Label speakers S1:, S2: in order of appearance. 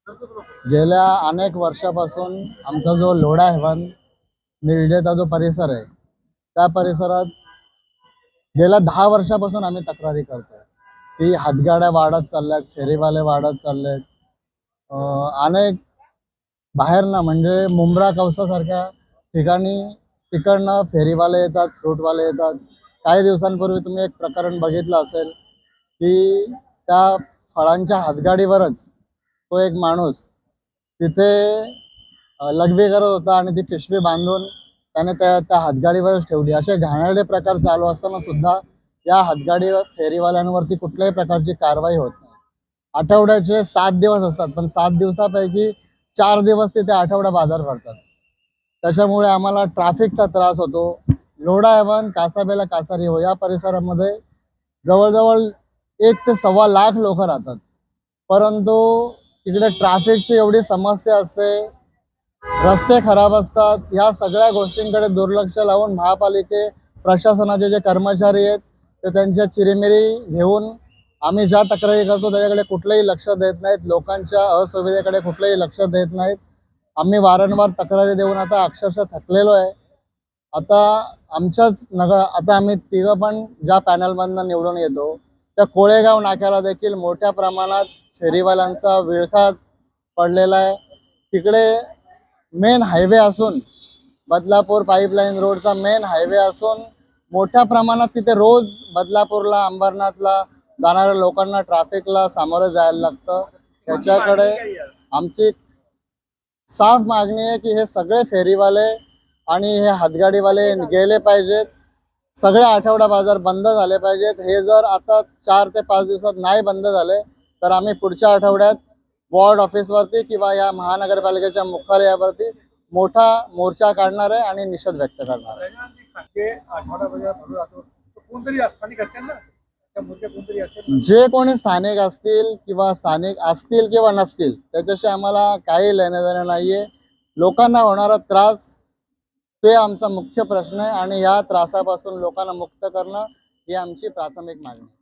S1: गेल्या अनेक वर्षापासून आमचा जो लोढा हेवन निर्जेचा जो परिसर आहे त्या परिसरात गेल्या 10 वर्षापासून आम्ही तक्रारी करतोय की हातगाड्या वाढत चालल्यात, फेरीवाले वाढत चाललेत. अनेक बाहेरनं म्हणजे मुंब्रा कौसासारख्या ठिकाणी तिकडनं फेरीवाले येतात, फ्रूटवाले येतात. काही दिवसांपूर्वी तुम्ही एक प्रकरण बघितलं असेल की त्या फळांच्या हातगाडीवरच तो एक माणूस तिथे लघवी करत होता आणि ती पिशवी बांधून त्याने त्या त्या हातगाडीवरच ठेवली. असे घाणेरडे प्रकार चालू असताना सुद्धा या हातगाडी फेरीवाल्यांवरती कुठल्याही प्रकारची कारवाई होत नाही. आठवड्याचे 7 दिवस असतात, पण 7 दिवसापैकी 4 दिवस तिथे आठवडा बाजार भरतात. त्याच्यामुळे आम्हाला ट्रॅफिकचा त्रास होतो. लोढा हेवन, कासाबेला, कासारी हो या परिसरामध्ये जवळजवळ 1 ते सव्वा लाख लोक राहतात. परंतु तिकडे ट्रॅफिकची एवढी समस्या असते, रस्ते खराब असतात. या सगळ्या गोष्टींकडे दुर्लक्ष लावून प्रशासनाचे जे कर्मचारी आहेत ते त्यांच्या चिरीमिरी घेऊन आम्ही ज्या तक्रारी करतो त्याच्याकडे कुठलंही लक्ष देत नाहीत. लोकांच्या असुविधेकडे कुठलंही लक्ष देत नाहीत. आम्ही वारंवार तक्रारी देऊन आता अक्षरशः थकलेलो आहे. आता आम्ही तिघं पण ज्या पॅनलमधनं निवडून येतो त्या कोळेगाव नाक्याला देखील मोठ्या प्रमाणात फेरीवाल्यांचा विळखा पडलेला आहे. तिकडे मेन हायवे असून, बदलापूर पाईपलाईन रोडचा मेन हायवे असून मोठ्या प्रमाणात तिथे रोज बदलापूरला, अंबरनाथला जाणाऱ्या लोकांना ट्रॅफिकला सामोरं जायला लागतं. त्याच्याकडे आमची साफ मागणी आहे की हे सगळे फेरीवाले आणि हे हातगाडीवाले गेले पाहिजेत. सगळे आठवडा बाजार बंद झाले पाहिजेत. हे जर आता 4 ते 5 दिवसात नाही बंद झाले तर आम्ही पुढच्या आठवड्यात वॉर्ड ऑफिसवरती किंवा या महानगरपालिकेच्या मुख्यालयावरती मोठा मोर्चा काढणार आहे आणि निषेध व्यक्त करणार आहे. जे कोणी स्थानिक असतील किंवा नसतील त्याच्याशी आम्हाला काही लेणं देणं नाहीये. लोकांना होणारा त्रास ते आमचा मुख्य प्रश्न आहे आणि या त्रासापासून लोकांना मुक्त करणं ही आमची प्राथमिक मागणी आहे.